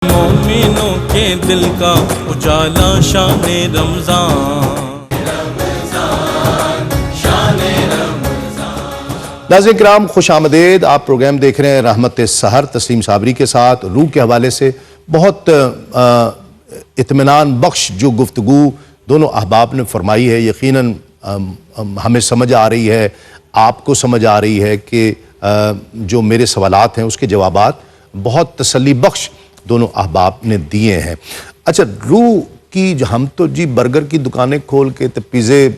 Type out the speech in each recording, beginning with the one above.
مومنوں کے دل کا اجالا شان رمضان، ناظرین کرام خوش آمدید۔ آپ پروگرام دیکھ رہے ہیں رحمت سحر تسلیم صابری کے ساتھ۔ روح کے حوالے سے بہت اطمینان بخش جو گفتگو دونوں احباب نے فرمائی ہے، یقیناً ہمیں سمجھ آ رہی ہے، آپ کو سمجھ آ رہی ہے کہ جو میرے سوالات ہیں اس کے جوابات بہت تسلی بخش دونوں احباب نے دیے ہیں۔ اچھا، روح کی ہم تو جی برگر کی دکانیں کھول کے تو پیزے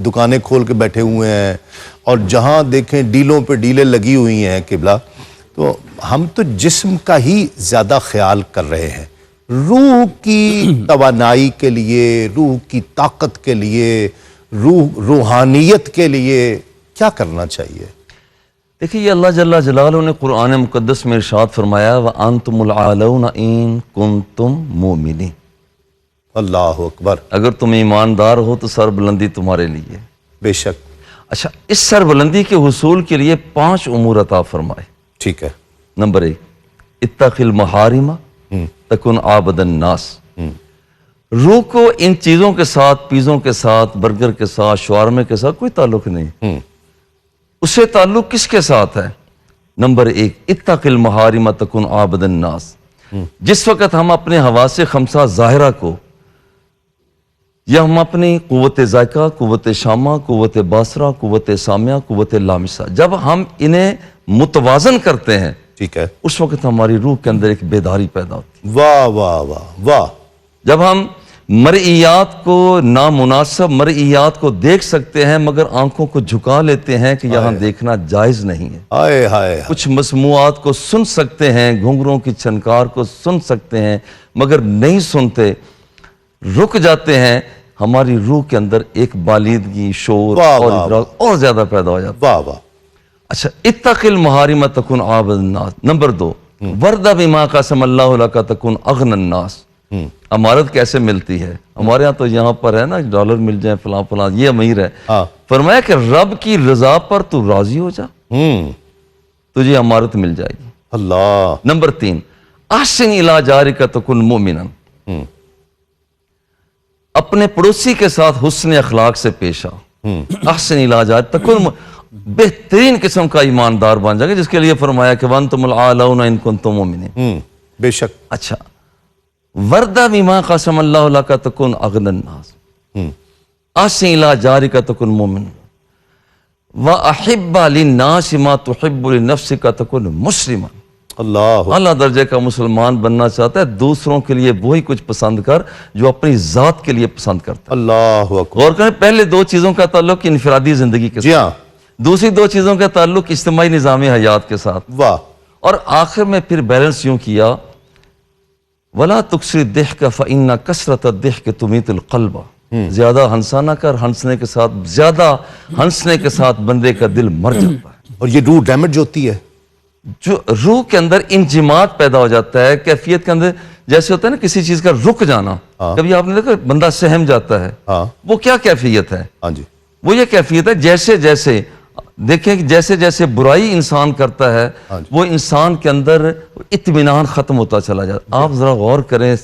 دکانیں کھول کے بیٹھے ہوئے ہیں، اور جہاں دیکھیں ڈیلوں پہ ڈیلیں لگی ہوئی ہیں قبلہ، تو ہم تو جسم کا ہی زیادہ خیال کر رہے ہیں۔ روح کی توانائی کے لیے، روح کی طاقت کے لیے، روحانیت کے لیے کیا کرنا چاہیے؟ دیکھیے، یہ اللہ جل جلالہ نے قرآن مقدس میں ارشاد فرمایا وَأَنْتُمُ الْعَالَوْنَ إِن كُنْتُم مُؤْمِنِينَ۔ اللہ اکبر، اگر تم ایماندار ہو تو سر بلندی تمہارے لیے۔ بے شک۔ اچھا، اس سر بلندی کے حصول کے لیے 5 امور عطا فرمائے۔ ٹھیک ہے۔ نمبر 1، اتق المحارم تکن عابد الناس۔ روح کو ان چیزوں کے ساتھ، پیزوں کے ساتھ، برگر کے ساتھ، شوارمے کے ساتھ کوئی تعلق نہیں۔ اس سے تعلق کس کے ساتھ ہے؟ نمبر 1، اتق المحارم تکن عابد الناس۔ جس وقت ہم اپنے حواس خمسہ ظاہرہ کو، یا ہم اپنی قوت ذائقہ، قوت شامہ، قوت باصرہ، قوت سامعہ، قوت لامسہ، جب ہم انہیں متوازن کرتے ہیں، ٹھیک ہے، اس وقت ہماری روح کے اندر ایک بیداری پیدا ہوتی ہے۔ واہ واہ واہ واہ۔ جب ہم مرئیات کو، نامناسب مرئیات کو دیکھ سکتے ہیں مگر آنکھوں کو جھکا لیتے ہیں کہ یہاں دیکھنا جائز نہیں ہے، ہائے ہائے، کچھ مسموعات کو سن سکتے ہیں، گھنگروں کی چھنکار کو سن سکتے ہیں مگر نہیں سنتے، رک جاتے ہیں، ہماری روح کے اندر ایک بالیدگی، شور اور ادراک اور زیادہ پیدا ہو جاتا ہے۔ واہ واہ۔ اچھا، اتق المحارم تکن عابد الناس۔ نمبر 2، وَرْضَ بِمَا قَسَمَ اللَّهُ لَكَ تَكُنْ أَغْنَى النَّاسِ۔ امارت کیسے ملتی ہے؟ ہمارے ہاں تو یہاں پر ہے نا، ڈالر مل جائیں، فلاں فلاں، یہ امیر ہے۔ فرمایا کہ رب کی رضا پر تو راضی ہو جا، تجھے امارت مل جائے گی۔ اللہ۔ نمبر 3، احسن الی جارک تکن مومنا۔ اپنے پڑوسی کے ساتھ حسن اخلاق سے پیش آ، احسن الی جارک تکن، بہترین قسم کا ایماندار بن جائے گا، جس کے لیے فرمایا کہ وَأَنْتُمُ الْعَالَوْنَ إِن كُنْتُم مُؤْمِنِينَ۔ بے شک۔ اچھا، وَرْضَ بِمَا قَسَمَ اللَّهُ لَكَ تَكُنْ أَغْنَى النَّاسِ، احسن الی جارک تکن مومنا، وَأَحِبَّ لِلنَّاسِ مَا تُحِبُّ لِنَفْسِكَ تَكُنْ مُسْلِمًا۔ اللہ۔ اعلیٰ درجے کا مسلمان بننا چاہتا ہے، دوسروں کے لیے وہی کچھ پسند کر جو اپنی ذات کے لیے پسند کرتا ہے۔ اللہ اکبر۔ غور کریں، پہلے 2 چیزوں کا تعلق انفرادی زندگی کے جی ہاں۔ ساتھ، دوسری 2 چیزوں کا تعلق اجتماعی نظام حیات کے ساتھ، واہ۔ اور آخر میں پھر بیلنس یوں کیا، وَلَا تُكْسِرِ الضِّحْكَ فَإِنَّ كَثْرَةَ الضِّحْكِ تُمِيتُ الْقَلْبَ۔ زیادہ ہنسا نہ کر، ہنسنے کے ساتھ، زیادہ ہنسنے کے ساتھ بندے کا دل مر جاتا ہے۔ اور یہ روح ڈیمیج ہوتی ہے، جو روح کے اندر انجماد پیدا ہو جاتا ہے، کیفیت کے اندر، جیسے ہوتا ہے نا کسی چیز کا رک جانا، کبھی آپ نے دیکھا بندہ سہم جاتا ہے، وہ کیا کیفیت ہے؟ ہاں جی، وہ یہ کیفیت ہے جیسے جیسے دیکھیں کہ جیسے جیسے برائی انسان کرتا ہے، وہ انسان کے اندر اطمینان ختم ہوتا چلا جاتا ہے۔ آپ ذرا غور کریں،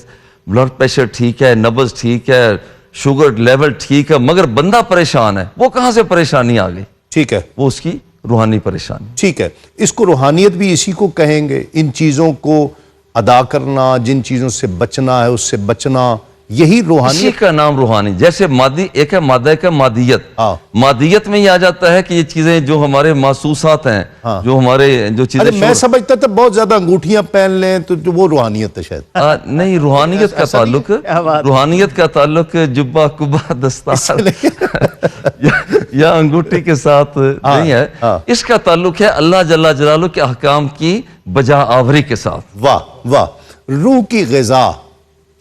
بلڈ پریشر ٹھیک ہے، نبض ٹھیک ہے، شوگر لیول ٹھیک ہے، مگر بندہ پریشان ہے۔ وہ کہاں سے پریشانی آ گئی؟ ٹھیک ہے، وہ اس کی روحانی پریشانی۔ ٹھیک ہے، اس کو روحانیت بھی اسی کو کہیں گے، ان چیزوں کو ادا کرنا، جن چیزوں سے بچنا ہے اس سے بچنا، یہی اسی روحانیت کا نام روحانی۔ جیسے مادی ایک ہے، مادہ ایک ہے مادیت۔ مادیت میں یہ آ جاتا ہے کہ یہ چیزیں جو ہمارے محسوسات ہیں، جو ہمارے جو چیزیں، میں سمجھتا تھا بہت زیادہ انگوٹھیاں پہن لیں تو وہ روحانیت ہے شاید۔ نہیں، روحانیت کا تعلق، روحانیت کا تعلق جبہ کبہ دستار یا انگوٹھی کے ساتھ نہیں ہے، اس کا تعلق ہے اللہ جل جلالہ کے احکام کی بجا آوری کے ساتھ۔ واہ واہ۔ روح کی غذا،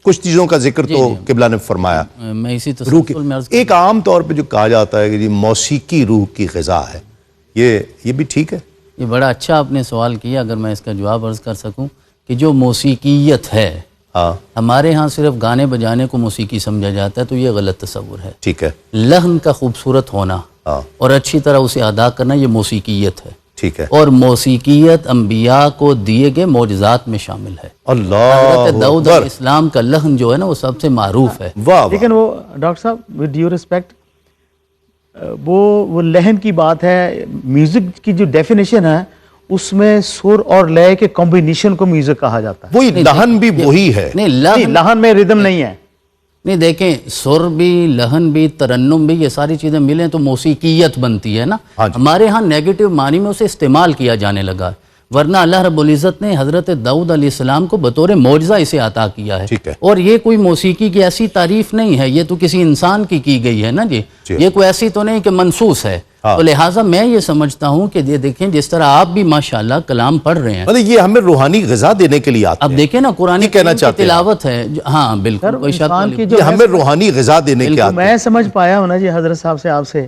کچھ چیزوں کا ذکر تو قبلہ نے فرمایا۔ میں اسی روح کی ایک عام طور پہ جو کہا جاتا ہے کہ جی موسیقی روح کی غذا ہے، یہ بھی ٹھیک ہے؟ یہ بڑا اچھا آپ نے سوال کیا، اگر میں اس کا جواب عرض کر سکوں کہ جو موسیقیت ہے، ہمارے ہاں صرف گانے بجانے کو موسیقی سمجھا جاتا ہے، تو یہ غلط تصور ہے۔ ٹھیک ہے، لحن کا خوبصورت ہونا اور اچھی طرح اسے ادا کرنا، یہ موسیقیت ہے۔ ٹھیک ہے. اور موسیقیت انبیاء کو دیے گئے معجزات میں شامل ہے. اللہ حضرت داؤد علیہ السلام کا لحن جو ہے نا وہ سب سے معروف ہے. واہ لیکن وہ ڈاکٹر صاحب ود ڈیو ریسپیکٹ وہ لحن کی بات ہے. میوزک کی جو ڈیفینیشن ہے اس میں سر اور لے کے کمبینیشن کو میوزک کہا جاتا ہے. وہی لحن بھی وہی ہے. نہیں نہیں، لحن میں ردم نہیں ہے. نہیں دیکھیں سر بھی لحن بھی ترنم بھی یہ ساری چیزیں ملیں تو موسیقیت بنتی ہے نا. ہمارے ہاں نیگیٹو معنی میں اسے استعمال کیا جانے لگا، ورنہ اللہ رب العزت نے حضرت داؤد علیہ السلام کو بطور معجزہ اسے عطا کیا ہے. اور یہ کوئی موسیقی کی ایسی تعریف نہیں ہے، یہ تو کسی انسان کی گئی ہے نا جی. یہ کوئی ایسی تو نہیں کہ منسوس ہے. تو لہٰذا میں یہ سمجھتا ہوں کہ یہ دیکھیں جس طرح آپ بھی ماشاءاللہ کلام پڑھ رہے ہیں، یہ ہمیں روحانی غذا دینے کے لیے آتے ہیں. اب دیکھیں نا قرآن کی تلاوت ہے. ہاں بالکل کوئی شک نہیں. یہ ہمیں روحانی غذا دینے کے آتے ہیں. میں سمجھ پایا ہوں نا جی حضرت صاحب سے آپ سے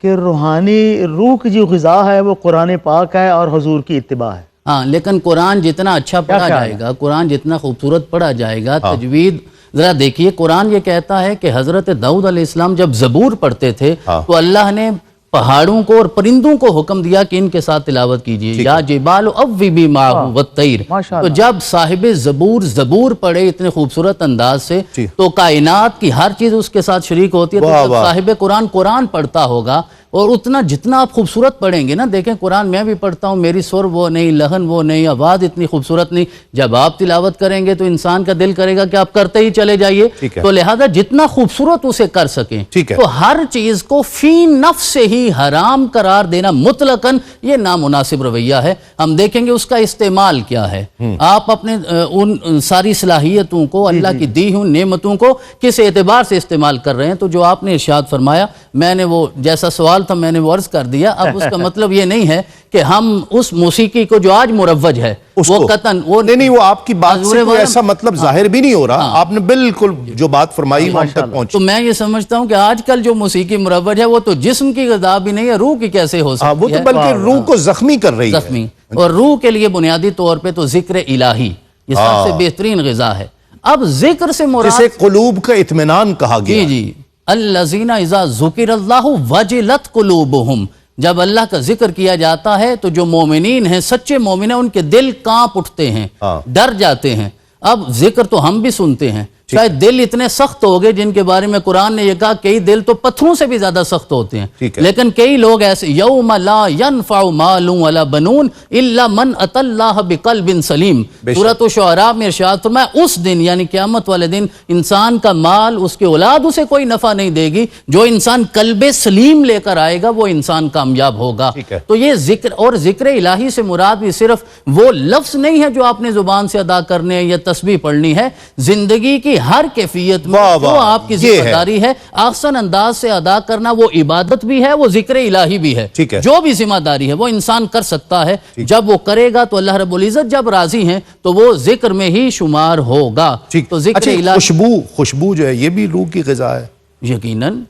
کہ روحانی روح کی جو غذا ہے وہ قرآن پاک ہے اور حضور کی اتباع ہے. ہاں لیکن قرآن جتنا اچھا پڑھا جائے گا، قرآن جتنا خوبصورت پڑھا جائے گا، تجوید ذرا دیکھیے قرآن یہ کہتا ہے کہ حضرت داؤد علیہ السلام جب زبور پڑھتے تھے تو اللہ نے پہاڑوں کو اور پرندوں کو حکم دیا کہ ان کے ساتھ تلاوت کیجیے. یا جبال اوبی معہ والطیر. تو جب صاحب زبور پڑھے اتنے خوبصورت انداز سے تو کائنات کی ہر چیز اس کے ساتھ شریک ہوتی ہے. تو جب صاحب قرآن پڑھتا ہوگا اور اتنا جتنا آپ خوبصورت پڑھیں گے نا، دیکھیں قرآن میں بھی پڑھتا ہوں، میری سر وہ نہیں، لحن وہ نہیں، آواز اتنی خوبصورت نہیں. جب آپ تلاوت کریں گے تو انسان کا دل کرے گا کہ آپ کرتے ہی چلے جائیے. تو لہذا جتنا خوبصورت اسے کر سکیں. تو ہر چیز کو فی نفس سے ہی حرام قرار دینا مطلقاً یہ نامناسب رویہ ہے. ہم دیکھیں گے اس کا استعمال کیا ہے. آپ اپنے ان ساری صلاحیتوں کو، اللہ کی دی ہوئی نعمتوں کو کس اعتبار سے استعمال کر رہے ہیں. تو جو آپ نے ارشاد فرمایا، میں نے وہ جیسا سوال تھا میں نے وہ عرض کر دیا. اب اس کا مطلب یہ نہیں ہے کہ ہم اس موسیقی کو جو آج مروج ہے وہ قطعاً وہ نہیں، وہ آپ کی بات سے کوئی ایسا مطلب ظاہر بھی نہیں ہو رہا. آپ نے بالکل جو بات فرمائی وہاں تک پہنچی. تو میں یہ سمجھتا ہوں کہ آج کل جو موسیقی مروج ہے وہ تو جسم کی غذا بھی نہیں ہے، روح کی کیسے ہو سکتی ہے؟ وہ تو بلکہ روح کو زخمی کر رہی ہے. اور روح کے لیے بنیادی طور پہ تو ذکر الہی یہ سب سے بہترین غذا ہے. اب ذکر سے مراد جسے قلوب کا اطمینان کہا گیا. جی الذین اذا ذکر اللہ وجلت قلوبہم. جب اللہ کا ذکر کیا جاتا ہے تو جو مومنین ہیں، سچے مومن ہیں، ان کے دل کانپ اٹھتے ہیں، ڈر جاتے ہیں. اب ذکر تو ہم بھی سنتے ہیں، شاید دل اتنے سخت ہو گئے جن کے بارے میں قرآن نے یہ کہا کئی دل تو پتھروں سے بھی زیادہ سخت ہوتے ہیں. لیکن کئی لوگ ایسے یوم لا ینفع مال ولا بنون الا من اتى اللہ بقلب سلیم. سورۃ الشعراء میں ارشاد فرمایا اس دن یعنی قیامت والے دن انسان کا مال، اس کی اولاد اسے کوئی نفع نہیں دے گی. جو انسان قلب سلیم لے کر آئے گا وہ انسان کامیاب ہوگا. تو یہ ذکر اور ذکر الہی سے مراد بھی صرف وہ لفظ نہیں ہے جو آپ نے زبان سے ادا کرنے یا تسبیح پڑھنی ہے. زندگی کی ہر کیفیت میں جو آپ کی ذمہ داری ہے احسن انداز سے ادا کرنا، وہ عبادت بھی ہے، وہ ذکر الہی بھی ہے. جو بھی ذمہ داری ہے وہ انسان کر سکتا ہے. جب وہ کرے گا تو اللہ رب العزت جب راضی ہیں تو وہ ذکر میں ہی شمار ہوگا. تو ذکر الہی خوشبو جو ہے یہ بھی روح کی غذا ہے. یقیناً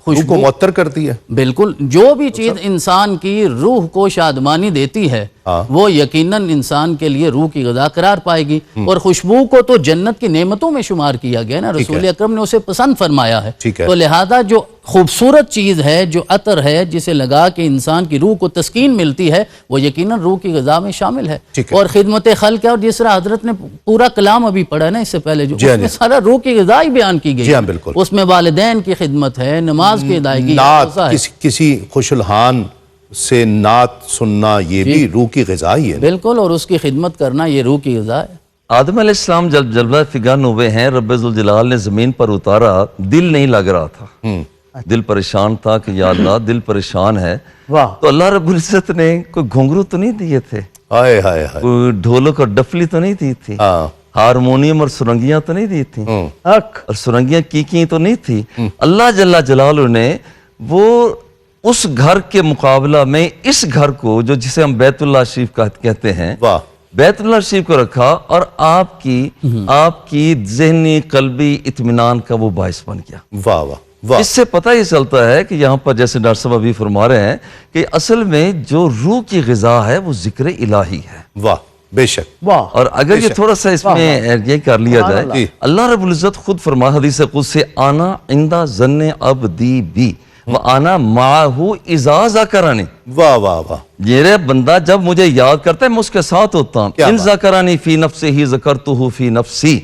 روح کو معطر کرتی ہے. بالکل، جو بھی چیز انسان کی روح کو شادمانی دیتی ہے وہ یقیناً انسان کے لیے روح کی غذا قرار پائے گی. اور خوشبو کو تو جنت کی نعمتوں میں شمار کیا گیا نا، رسول اکرم نے اسے پسند فرمایا ہے. تو لہذا جو خوبصورت چیز ہے، جو عطر ہے جسے لگا کہ انسان کی روح کو تسکین ملتی ہے، وہ یقیناً روح کی غذا میں شامل ہے. اور خدمت خلق ہے، اور جس طرح حضرت نے پورا کلام ابھی پڑھا نا اس سے پہلے، جو اس میں سارا روح کی غذا ہی بیان کی گئی. اس میں والدین کی خدمت ہے، نماز کی ادائیگی، کسی خوش الحان سے نعت سننا، یہ بھی روح کی غذا ہی ہے. بالکل، اور اس کی خدمت کرنا یہ روح کی غذا ہے. آدم علیہ السلام جب جلوہ فگن ہوئے ہیں، رب ذوالجلال نے زمین پر اتارا، دل نہیں لگ رہا تھا. دل پریشان تھا کہ یا اللہ دل پریشان ہے. تو اللہ رب العزت نے کوئی گھنگرو تو نہیں دیے تھے، کوئی ڈھولک اور ڈفلی تو نہیں دی تھی، ہارمونیم اور سرنگیاں تو نہیں دی تھی، اور سرنگیاں کی تو نہیں تھی. اللہ جل جلالہ نے وہ اس گھر کے مقابلہ میں اس گھر کو جو جسے ہم بیت اللہ شریف کہتے ہیں، بیت اللہ شریف کو رکھا، اور آپ کی ذہنی قلبی اطمینان کا وہ باعث بن گیا. واہ واہ. اس سے پتہ یہ چلتا ہے کہ یہاں پر جیسے ڈاکٹر صاحب ابھی فرما رہے ہیں کہ اصل میں جو روح کی غذا ہے وہ ذکر الہی ہے. واہ بے شک. اور اگر یہ تھوڑا سا اس میں یہ کر لیا جائے، اللہ رب العزت خود فرما حدیث قدسی سے آنا عند ظن عبدی بی، وَأَنَا مَعَهُ إِذَا ذَكَرَنِي، واہ واہ واہ، میرے بندہ جب مجھے یاد کرتا ہے میں اس کے ساتھ ہوتا ہوں. کیا ان بات. ذکرنی فی نفسہ ذکرتہ فی نفسی،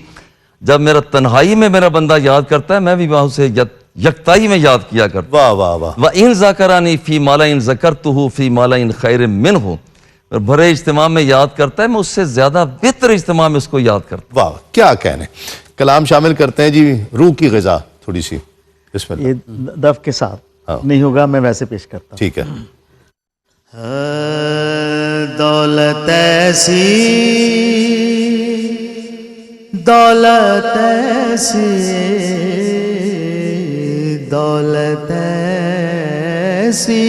جب میرا تنہائی میں میرا بندہ یاد کرتا ہے میں بھی وہاں اسے یکتائی میں یاد کیا کرتا ہوں. واہ واہ واہ، وَإِن ذَكَرَنِي فِي مَلَئٍ ذَكَرْتُهُ فِي مَلَئٍ خَيْرٍ مِّنْهُ، اور بڑے اجتماع میں یاد کرتا ہے میں اس سے زیادہ بہتر اجتماع میں اس کو یاد کرتا ہوں. واہ کیا کہنے. کلام شامل کرتے ہیں جی، روح کی غذا تھوڑی سی، بسم اللہ. یہ دف کے ساتھ ہاں. نہیں ہوگا، میں ویسے پیش کرتا ہوں. ٹھیک ہے. دولت ایسی، دولت ایسی، دولت ایسی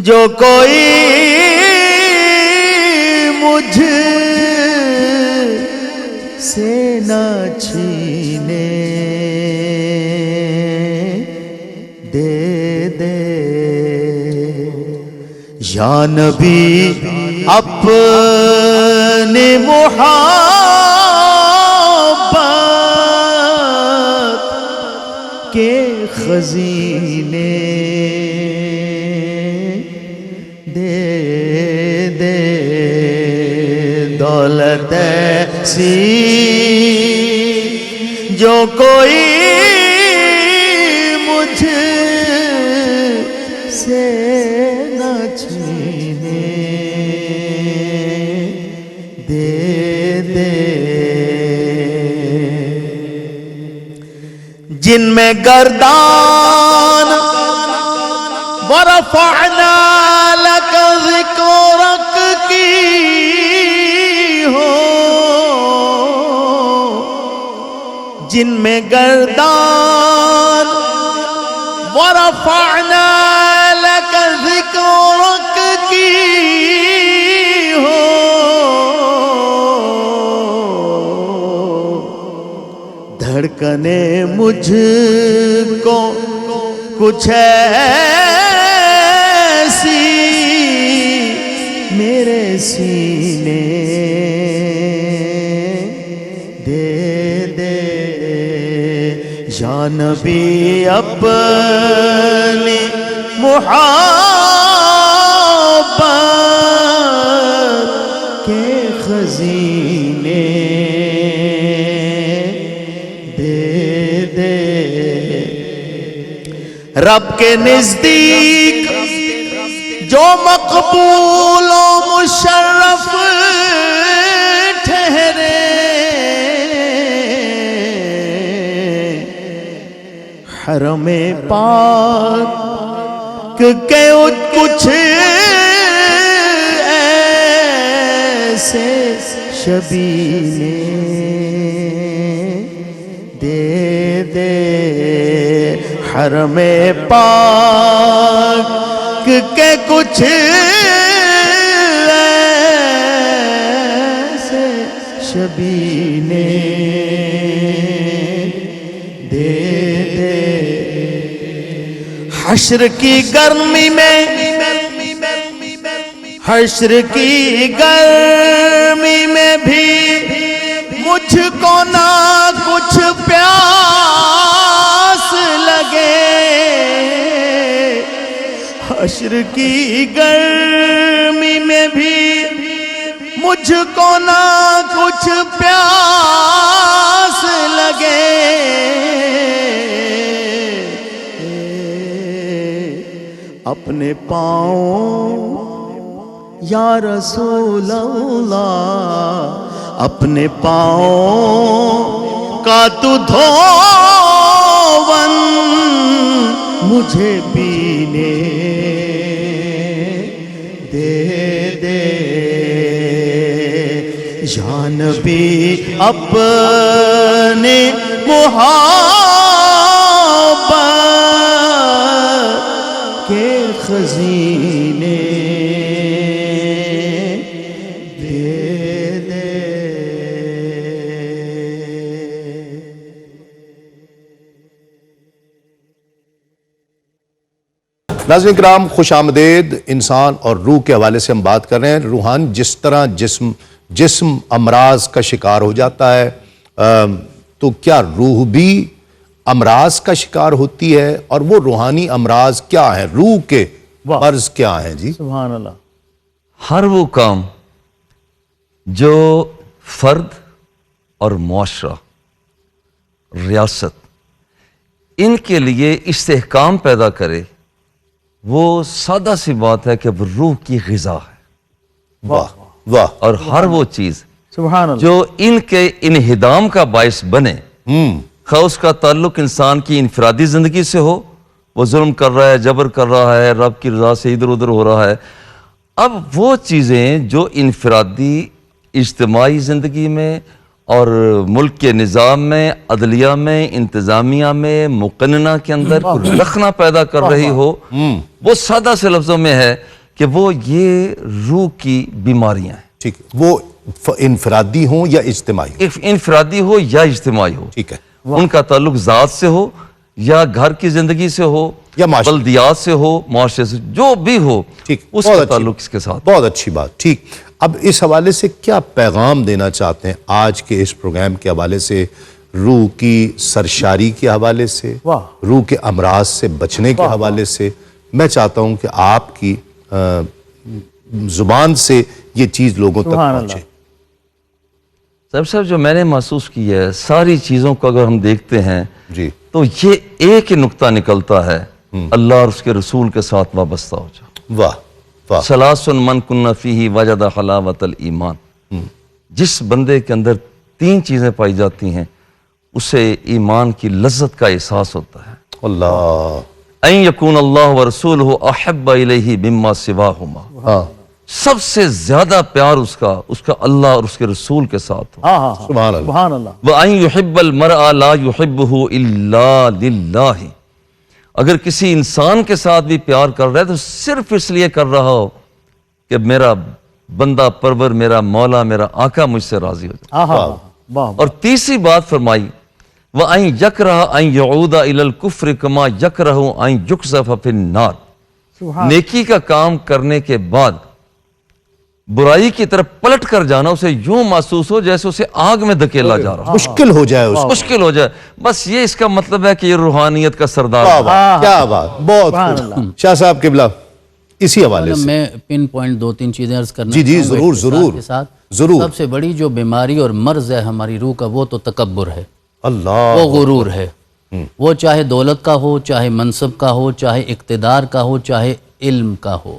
جو کوئی مجھ سے نہ چھینے، دے دے یا نبی اپنے محبت کے خزینے دے دے، دولت ایسی جو کوئی مجھ سے نہ چھینے، دے دے. جن میں گردان ورفعنا لک ذکرک کی ہو، جن میں گردان ورفعنا لک ذکرک کی ہو، دھڑکنے مجھ کو کچھ ایسی میرے سینے، دے دے یا نبی اپنی محبت کے خزینے دے دے. رب کے نزدیک جو مقبول و مشرف ٹھہرے، حرم پاک کے کچھ ایسے شبینے دے دے، حرم پاک کے کچھ ایسے شبینے دے دے. حشر کی گرمی میں، حشر کی گرمی میں بھی مجھ کو نہ کچھ پیاس لگے، حشر کی گرمی میں بھی مجھ کو نہ کچھ پیاس لگے، اپنے پاؤں یا رسول اللہ، اپنے پاؤں کا تو دھون مجھے پینے دے دے یا نبی اپنے محبت کے خزینے ناظرین کرام خوش آمدید. انسان اور روح کے حوالے سے ہم بات کر رہے ہیں. روحان جس طرح جسم امراض کا شکار ہو جاتا ہے تو کیا روح بھی امراض کا شکار ہوتی ہے، اور وہ روحانی امراض کیا ہیں، روح کے واہ۔ مرض کیا ہیں جی؟ سبحان اللہ. ہر وہ کام جو فرد اور معاشرہ، ریاست، ان کے لیے استحکام پیدا کرے، وہ سادہ سی بات ہے کہ وہ روح کی غذا ہے. واہ واہ. اور ہر وہ چیز سبحان اللہ. جو ان کے انہدام کا باعث بنے، خواہ اس کا تعلق انسان کی انفرادی زندگی سے ہو، وہ ظلم کر رہا ہے، جبر کر رہا ہے، رب کی رضا سے ادھر ادھر ہو رہا ہے. اب وہ چیزیں جو انفرادی اجتماعی زندگی میں اور ملک کے نظام میں، عدلیہ میں، انتظامیہ میں، مقننہ کے اندر کوئی رخنہ پیدا کر رہی ہو، وہ سادہ سے لفظوں میں ہے کہ وہ یہ روح کی بیماریاں ہیں. ٹھیک ہے، وہ انفرادی ہوں یا اجتماعی ہوں. انفرادی ہو یا اجتماعی ہو، ٹھیک ہے. ان کا تعلق ذات سے ہو یا گھر کی زندگی سے ہو یا معاشرے، بلدیات سے ہو، معاشرے سے، جو بھی ہو، ٹھیک، اس بہت کا اچھی تعلق بات. اس کے ساتھ. بہت اچھی بات. ٹھیک، اب اس حوالے سے کیا پیغام دینا چاہتے ہیں آج کے اس پروگرام کے حوالے سے، روح کی سرشاری کے حوالے سے، واہ. روح کے امراض سے بچنے کے حوالے سے؟ میں چاہتا ہوں کہ آپ کی زبان سے یہ چیز لوگوں تک سبحان پہنچے. اللہ. صاحب جو میں نے محسوس کی ہے، ساری چیزوں کو اگر ہم دیکھتے ہیں جی تو یہ ایک ہی نقطہ نکلتا ہے، اللہ اور اس کے رسول کے ساتھ وابستہ ہو جاؤ. واہ واہ. ثلاث من کن فیہ وجد حلاوت الایمان. جس بندے کے اندر 3 چیزیں پائی جاتی ہیں، اسے ایمان کی لذت کا احساس ہوتا ہے. اللہ. ان یکون اللہ ورسولہ احب الیہ مما سواہما. ہاں سب سے زیادہ پیار اس کا اللہ اور اس کے رسول کے ساتھ ہو. ہاں ہاں ہاں. سبحان اللہ. سبحان اللہ. وَأَن يُحِبَّ الْمَرْءَ لَا يُحِبُّهُ إِلَّا لِلَّهِ. اگر کسی انسان کے ساتھ بھی پیار کر رہا ہے تو صرف اس لیے کر رہا ہو کہ میرا بندہ پرور، میرا مولا، میرا آقا مجھ سے راضی ہو جائے. ہاں ہاں. واہ. اور تیسری بات فرمائی، وَأَن يَكْرَهَ أَن يَعُودَ إِلَى الْكُفْرِ كَمَا يَكْرَهُ أَن يُقْذَفَ فِي النَّارِ. سبحان. نیکی کا کام کرنے کے بعد برائی کی طرف پلٹ کر جانا اسے یوں محسوس ہو جیسے اسے آگ میں دھکیلا جا رہا ہو، مشکل ہو جائے اس کو. مشکل ہو جائے. بس یہ اس کا مطلب ہے کہ یہ روحانیت کا سردار واہ ہے. واہ. کیا بات. بہت سبحان خوب. اللہ. شاہ صاحب قبلہ اسی حوالے سے. میں پن پوائنٹ 2-3 چیزیں عرض کرنا جی چاہوں گا ضرور اختصار ضرور کے ساتھ. ضرور. سب سے بڑی جو بیماری اور مرض ہے ہماری روح کا، وہ تو تکبر ہے، اللہ. وہ غرور ہے. وہ چاہے دولت کا ہو، چاہے منصب کا ہو، چاہے اقتدار کا ہو، چاہے علم کا ہو.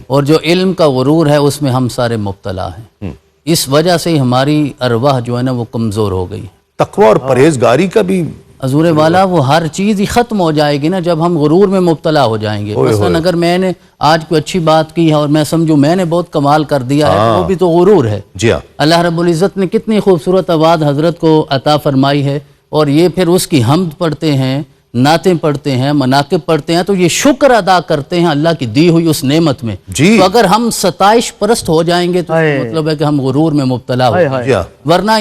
اور جو علم کا غرور ہے اس میں ہم سارے مبتلا ہیں. اس وجہ سے ہی ہماری ارواح جو ہے نا وہ کمزور ہو گئی. تقوی اور پرہیزگاری کا بھی حضور والا وہ ہر چیز ہی ختم ہو جائے گی نا جب ہم غرور میں مبتلا ہو جائیں گے. مثلا اگر میں نے آج کوئی اچھی بات کی ہے اور میں سمجھوں میں نے بہت کمال کر دیا ہے تو وہ بھی تو غرور ہے. جی ہاں. اللہ رب العزت نے کتنی خوبصورت آواز حضرت کو عطا فرمائی ہے، اور یہ پھر اس کی حمد پڑھتے ہیں، نعتیں پڑھتے ہیں، مناقب پڑھتے ہیں، تو یہ شکر ادا کرتے ہیں اللہ کی دی ہوئی اس نعمت میں. جی. تو اگر ہم ستائش پرست ہو جائیں گے تو اس کا مطلب ہے کہ ہم غرور میں مبتلا ہو گئے. جی ہاں. ورنہ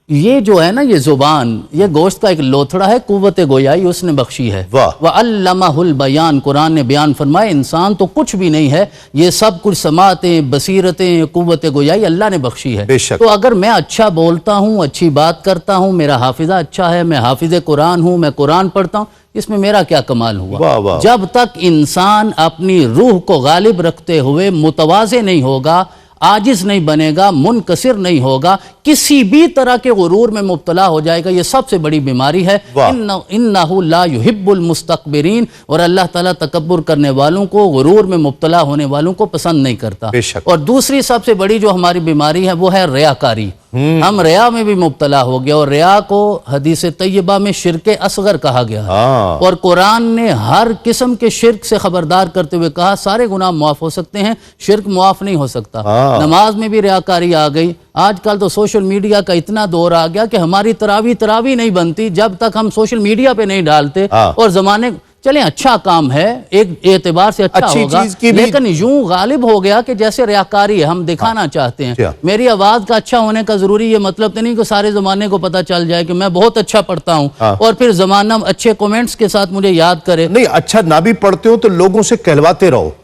یہ جو ہے نا یہ زبان، یہ گوشت کا ایک لوتھڑا ہے، قوت گویائی اس نے بخشی ہے. واہ. وَعَلَّمَهُ الْبَيَانِ. قرآن نے بیان فرمایا انسان تو کچھ بھی نہیں ہے، یہ سب کچھ سماعتیں، بصیرتیں، قوت گویائی اللہ نے بخشی ہے. بے شک. تو اگر میں اچھا بولتا ہوں، اچھی بات کرتا ہوں، میرا حافظہ اچھا ہے، میں حافظ قرآن ہوں، میں قرآن پڑھتا ہوں، اس میں میرا کیا کمال ہوا. واہ واہ. جب تک انسان اپنی روح کو غالب رکھتے ہوئے متواضع نہیں ہوگا، عاجز نہیں بنے گا، منکسر نہیں ہوگا، کسی بھی طرح کے غرور میں مبتلا ہو جائے گا. یہ سب سے بڑی بیماری ہے. انہ لا یحب المستکبرین. اور اللہ تعالیٰ تکبر کرنے والوں کو، غرور میں مبتلا ہونے والوں کو پسند نہیں کرتا. بے شک. اور دوسری سب سے بڑی جو ہماری بیماری ہے وہ ہے ریاکاری. ہم ریا میں بھی مبتلا ہو گیا، اور ریا کو حدیث طیبہ میں شرک اصغر کہا گیا ہے. اور قرآن نے ہر قسم کے شرک سے خبردار کرتے ہوئے کہا سارے گناہ معاف ہو سکتے ہیں، شرک معاف نہیں ہو سکتا. نماز میں بھی ریاکاری آ گئی. آج کل تو سوشل میڈیا کا اتنا دور آ گیا کہ ہماری تراویح نہیں بنتی جب تک ہم سوشل میڈیا پہ نہیں ڈالتے. اور زمانے چلیں اچھا کام ہے، ایک اعتبار سے اچھا ہوگا، لیکن یوں غالب ہو گیا کہ جیسے ریاکاری ہے، ہم دکھانا چاہتے ہیں. میری آواز کا اچھا ہونے کا ضروری یہ مطلب تو نہیں کہ سارے زمانے کو پتہ چل جائے کہ میں بہت اچھا پڑھتا ہوں اور پھر زمانہ اچھے کومنٹس کے ساتھ مجھے یاد کرے. نہیں، اچھا نہ بھی پڑھتے ہو تو لوگوں سے کہلواتے رہو.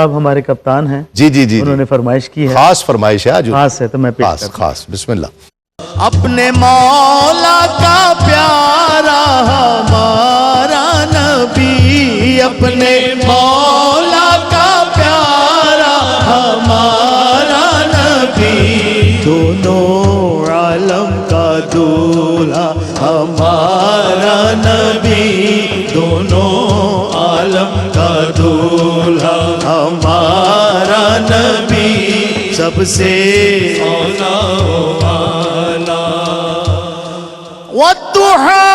صاحب ہمارے کپتان ہیں، جی جی جی انہوں نے فرمائش کی ہے، خاص فرمائش ہے آج، خاص ہے تو میں پیش خاص کرتا ہوں۔ خاص بسم اللہ۔ اپنے مولا کا پیارا ہمارا نبی، اپنے مولا کا پیارا ہمارا نبی، دونوں عالم کا دولہا ہمارا نبی، دونوں عالم کا دولہا ہمارا نبی، سب سے اولا والضحى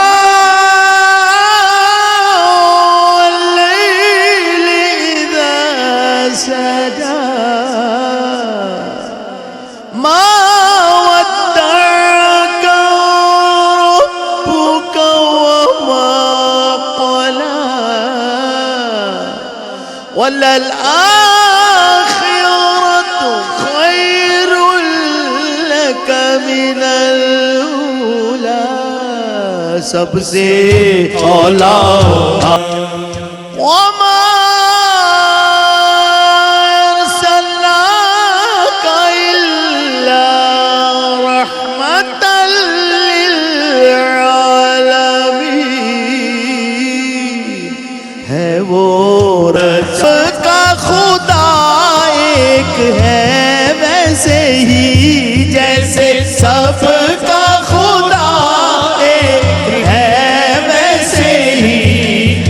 والليل إذا سجى ما ودعك ربك وما قلى وللآخرة خير لك من الأولى، سب سے اولا وما ارسلناك الا رحمة للعالمین، ہے وہ رزق کا خدا ایک ہے ویسے ہی، جیسے سب کا خدا ایک ہے ویسے ہی،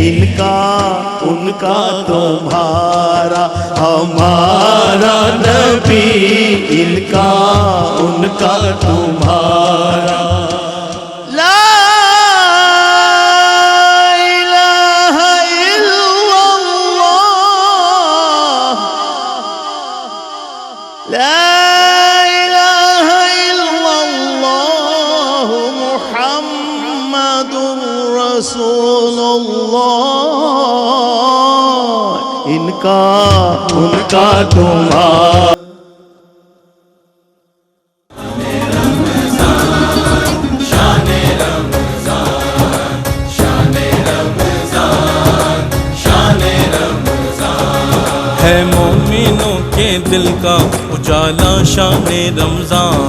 ان کا ان کا تمہارا ہمارا نبی، ان کا ان کا تمہارا لا الہ الا اللہ، لا الہ الا اللہ محمد رسول اللہ، ان کا ان کا تمہارا ہے مومنوں کے دل کا اجالا شان رمضان۔